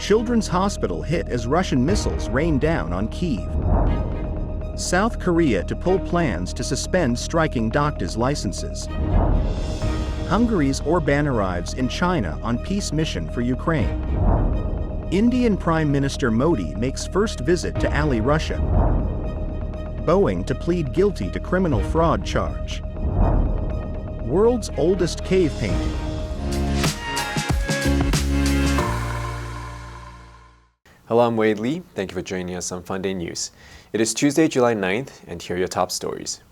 Children's hospital hit as Russian missiles rained down on Kyiv. South Korea to pull plans to suspend striking doctors' licenses. Hungary's Orbán arrives in China on peace mission for Ukraine. Indian Prime Minister Modi makes first visit to ally Russia. Boeing to plead guilty to criminal fraud charge. World's oldest cave painting. Hello, I'm Wade Lee. Thank you for joining us on Funday News. It is Tuesday, July 9th, and here are your top stories.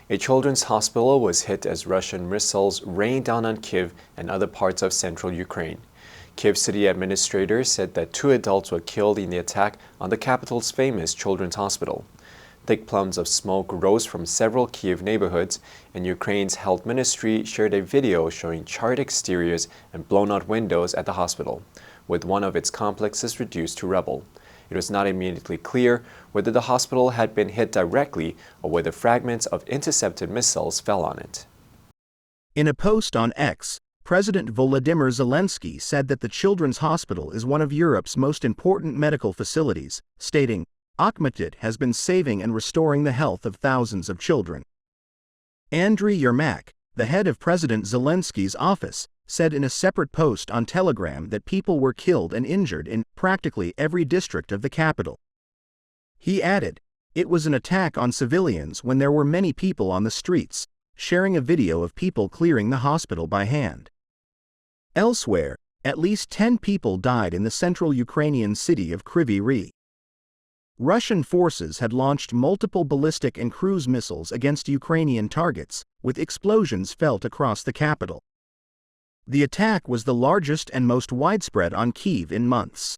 A children's hospital was hit as Russian missiles rained down on Kyiv and other parts of central Ukraine. Kyiv city administrators said that 2 adults were killed in the attack on the capital's famous children's hospital. Thick plumes of smoke rose from several Kyiv neighborhoods, and Ukraine's health ministry shared a video showing charred exteriors and blown-out windows at the hospital, with one of its complexes reduced to rubble. It was not immediately clear whether the hospital had been hit directly or whether fragments of intercepted missiles fell on it. In a post on X, President Volodymyr Zelensky said that the Children's Hospital is one of Europe's most important medical facilities, stating, "Akhmetit has been saving and restoring the health of thousands of children." Andriy Yermak, the head of President Zelensky's office, said in a separate post on Telegram that people were killed and injured in practically every district of the capital. He added, "It was an attack on civilians when there were many people on the streets," sharing a video of people clearing the hospital by hand. Elsewhere, at least 10 people died in the central Ukrainian city of Kryvyi Rih. Russian forces had launched multiple ballistic and cruise missiles against Ukrainian targets, with explosions felt across the capital. The attack was the largest and most widespread on Kyiv in months.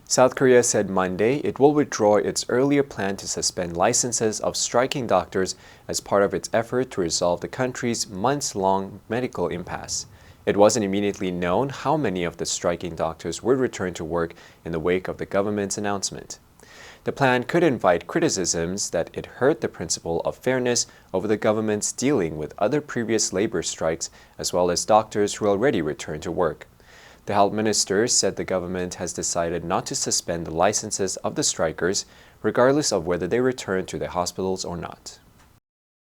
South Korea said Monday it will withdraw its earlier plan to suspend licenses of striking doctors as part of its effort to resolve the country's months-long medical impasse. It wasn't immediately known how many of the striking doctors would return to work in the wake of the government's announcement. The plan could invite criticisms that it hurt the principle of fairness over the government's dealing with other previous labor strikes as well as doctors who already returned to work. The health minister said the government has decided not to suspend the licenses of the strikers, regardless of whether they return to their hospitals or not.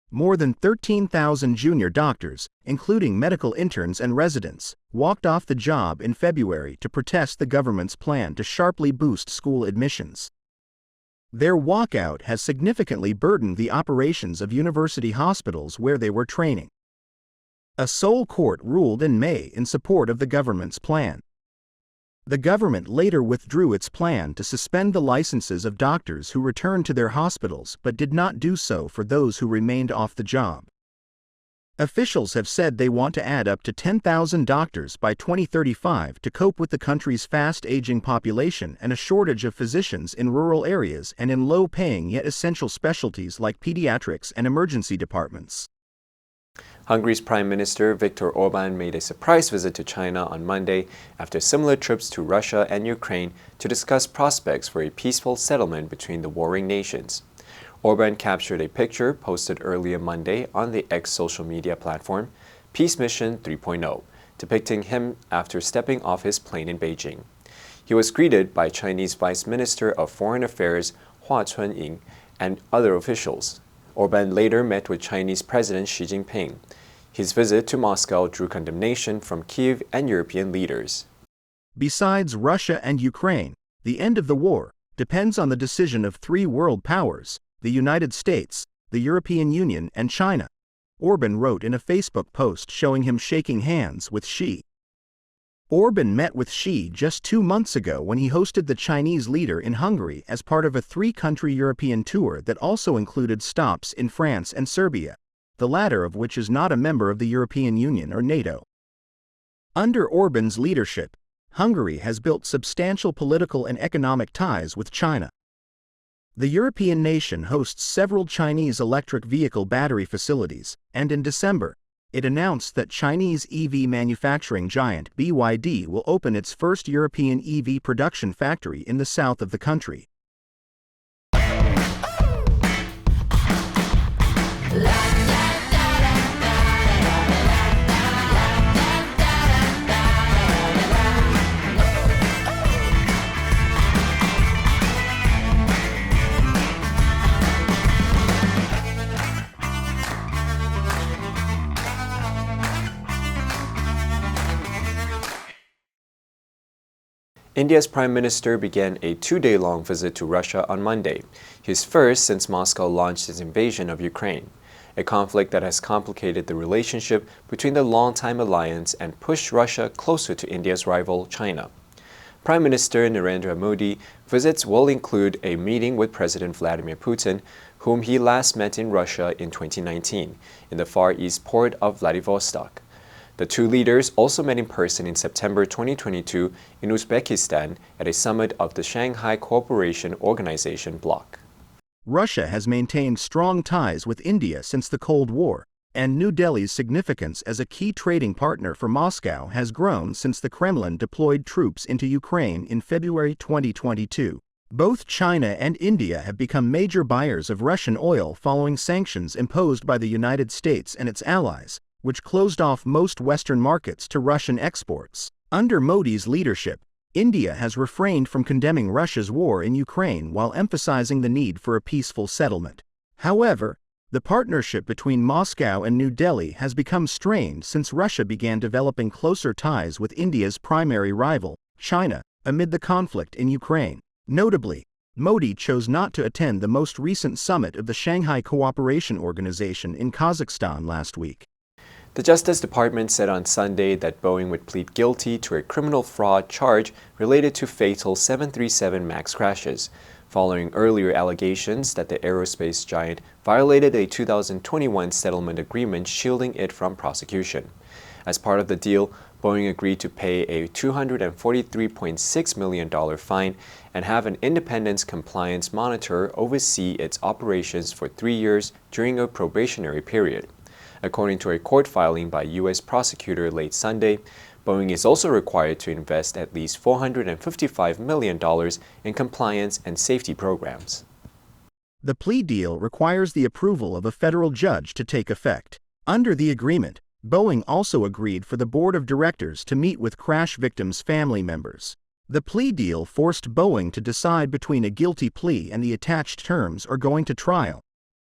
More than 13,000 junior doctors, including medical interns and residents, walked off the job in February to protest the government's plan to sharply boost school admissions. Their walkout has significantly burdened the operations of university hospitals where they were training. A Seoul court ruled in May in support of the government's plan. The government later withdrew its plan to suspend the licenses of doctors who returned to their hospitals but did not do so for those who remained off the job. Officials have said they want to add up to 10,000 doctors by 2035 to cope with the country's fast-aging population and a shortage of physicians in rural areas and in low-paying yet essential specialties like pediatrics and emergency departments. Hungary's Prime Minister Viktor Orbán made a surprise visit to China on Monday after similar trips to Russia and Ukraine to discuss prospects for a peaceful settlement between the warring nations. Orbán captured a picture posted earlier Monday on the X social media platform, Peace Mission 3.0, depicting him after stepping off his plane in Beijing. He was greeted by Chinese Vice Minister of Foreign Affairs Hua Chunying and other officials. Orbán later met with Chinese President Xi Jinping. His visit to Moscow drew condemnation from Kyiv and European leaders. Besides Russia and Ukraine, the end of the war depends on the decision of 3 world powers: the United States, the European Union, and China, Orbán wrote in a Facebook post showing him shaking hands with Xi. Orbán met with Xi just 2 months ago when he hosted the Chinese leader in Hungary as part of a 3-country European tour that also included stops in France and Serbia, the latter of which is not a member of the European Union or NATO. Under Orbán's leadership, Hungary has built substantial political and economic ties with China. The European nation hosts several Chinese electric vehicle battery facilities, and in December, it announced that Chinese EV manufacturing giant BYD will open its first European EV production factory in the south of the country. India's Prime Minister began a 2-day-long visit to Russia on Monday, his first since Moscow launched its invasion of Ukraine, a conflict that has complicated the relationship between the longtime alliance and pushed Russia closer to India's rival, China. Prime Minister Narendra Modi visits will include a meeting with President Vladimir Putin, whom he last met in Russia in 2019, in the Far East port of Vladivostok. The two leaders also met in person in September 2022 in Uzbekistan at a summit of the Shanghai Cooperation Organization bloc. Russia has maintained strong ties with India since the Cold War, and New Delhi's significance as a key trading partner for Moscow has grown since the Kremlin deployed troops into Ukraine in February 2022. Both China and India have become major buyers of Russian oil following sanctions imposed by the United States and its allies, which closed off most Western markets to Russian exports. Under Modi's leadership, India has refrained from condemning Russia's war in Ukraine while emphasizing the need for a peaceful settlement. However, the partnership between Moscow and New Delhi has become strained since Russia began developing closer ties with India's primary rival, China, amid the conflict in Ukraine. Notably, Modi chose not to attend the most recent summit of the Shanghai Cooperation Organization in Kazakhstan last week. The Justice Department said on Sunday that Boeing would plead guilty to a criminal fraud charge related to fatal 737 MAX crashes, following earlier allegations that the aerospace giant violated a 2021 settlement agreement shielding it from prosecution. As part of the deal, Boeing agreed to pay a $243.6 million fine and have an independent compliance monitor oversee its operations for 3 years during a probationary period. According to a court filing by U.S. prosecutor late Sunday, Boeing is also required to invest at least $455 million in compliance and safety programs. The plea deal requires the approval of a federal judge to take effect. Under the agreement, Boeing also agreed for the board of directors to meet with crash victims' family members. The plea deal forced Boeing to decide between a guilty plea and the attached terms or going to trial,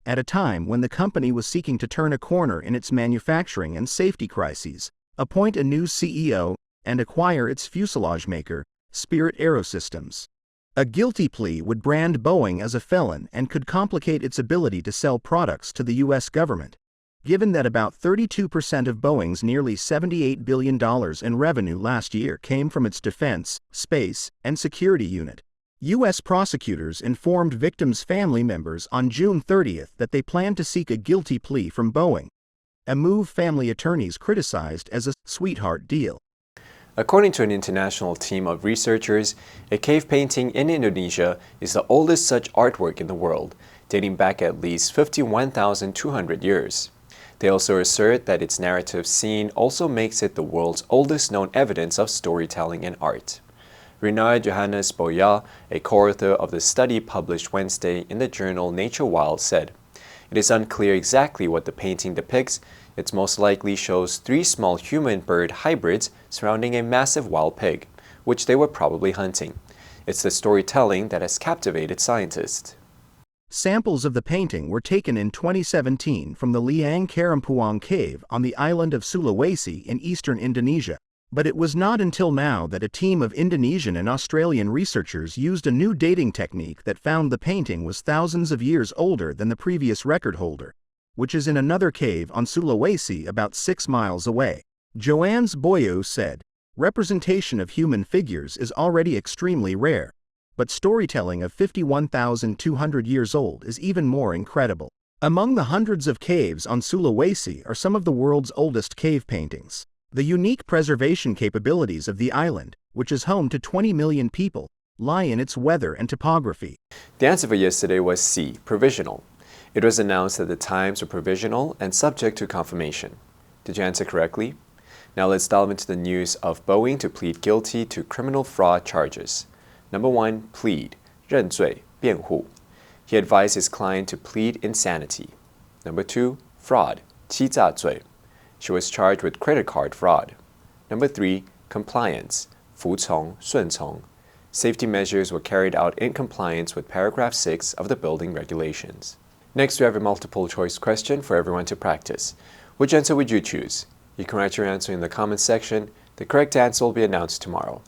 at a time when the company was seeking to turn a corner in its manufacturing and safety crises, appoint a new CEO, and acquire its fuselage maker, Spirit AeroSystems. A guilty plea would brand Boeing as a felon and could complicate its ability to sell products to the U.S. government, given that about 32% of Boeing's nearly $78 billion in revenue last year came from its defense, space, and security unit. U.S. prosecutors informed victims' family members on June 30th that they planned to seek a guilty plea from Boeing, a move family attorneys criticized as a sweetheart deal. According to an international team of researchers, a cave painting in Indonesia is the oldest such artwork in the world, dating back at least 51,200 years. They also assert that its narrative scene also makes it the world's oldest known evidence of storytelling in art. Renard Johannes Boya, a co-author of the study published Wednesday in the journal Nature Wild, said, "It is unclear exactly what the painting depicts. It most likely shows 3 small human-bird hybrids surrounding a massive wild pig, which they were probably hunting. It's the storytelling that has captivated scientists." Samples of the painting were taken in 2017 from the Liang Karampuang cave on the island of Sulawesi in eastern Indonesia. But it was not until now that a team of Indonesian and Australian researchers used a new dating technique that found the painting was thousands of years older than the previous record holder, which is in another cave on Sulawesi about 6 miles away. Joannes Boyo said, "Representation of human figures is already extremely rare, but storytelling of 51,200 years old is even more incredible." Among the hundreds of caves on Sulawesi are some of the world's oldest cave paintings. The unique preservation capabilities of the island, which is home to 20 million people, lie in its weather and topography. The answer for yesterday was C, provisional. It was announced that the times were provisional and subject to confirmation. Did you answer correctly? Now let's delve into the news of Boeing to plead guilty to criminal fraud charges. Number 1, plead, 认罪,辩护. He advised his client to plead insanity. Number 2, fraud, 欺诈罪. She was charged with credit card fraud. Number 3, compliance, 服从,顺从. Safety measures were carried out in compliance with paragraph 6 of the building regulations. Next, we have a multiple choice question for everyone to practice. Which answer would you choose? You can write your answer in the comments section. The correct answer will be announced tomorrow.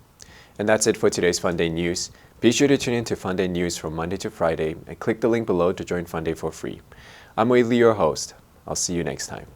And that's it for today's Funday News. Be sure to tune in to Funday News from Monday to Friday and click the link below to join Funday for free. I'm Wei Li, your host. I'll see you next time.